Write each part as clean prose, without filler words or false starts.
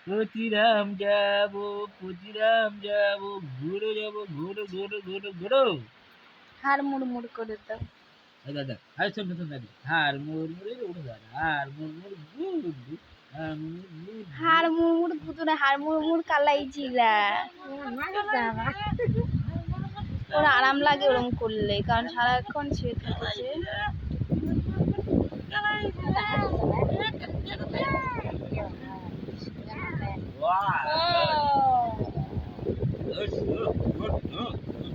ক্ষুদিরাম যাবো ক্ষুদিরাম যাবো ঘুরে যাবো ঘুরে ঘুরে ঘুরে ঘুরো হাড় মুড়মুড় করে দাও। দাদা আরে শোন শোন দাদি হার মুড়মুড়ে উঠে দাদা হার মুড়মুড় গুড হার মুড়মুড় হাড় মুড়মুড় পুতুনে হাড় মুড়মুড় কালাই জিরা ওর আরাম লাগে ওরম করলে, কারণ সারাক্ষণ শুয়ে থাকেছে।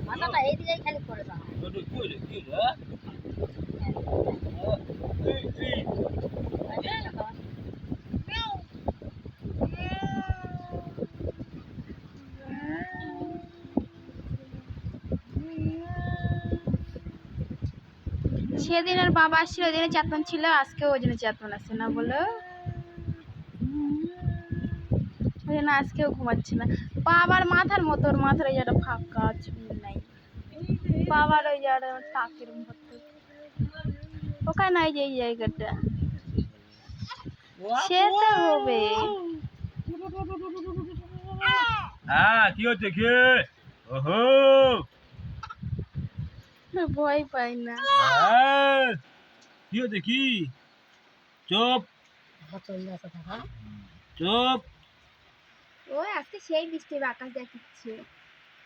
মাথাটা এইদিকে খালি করে দাও। সেদিন আর বাবা আসছিল, ওই দিনে চেতন ছিল, আজকে ওই জন্য চেতন আসছে না বলো, ওই জন্য আজকেও ঘুমাচ্ছে না। বাবার মাথার মতো ওর মাথার ওই জায়গাটা ফাঁকা চুল নাই, বাবার ওই জায়গাটা টাকের মতো ওখানে নাই, যে এই জায়গাটা সে তো হবে। হ্যাঁ কি হচ্ছে কি ওহো ভয় পাই না। কি হচ্ছে কি চুপ চুপ ওই আজকে সেই বৃষ্টির আকাশ দেখাচ্ছে।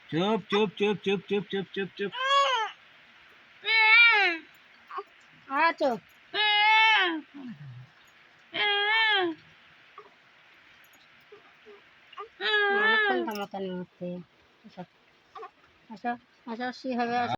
চুপ চুপ চুপ চুপ চুপ চুপ চুপ চুপ আচ্ছা অনেকক্ষণ থামাতানি হচ্ছে। আচ্ছা আচ্ছা আচ্ছা সে হবে।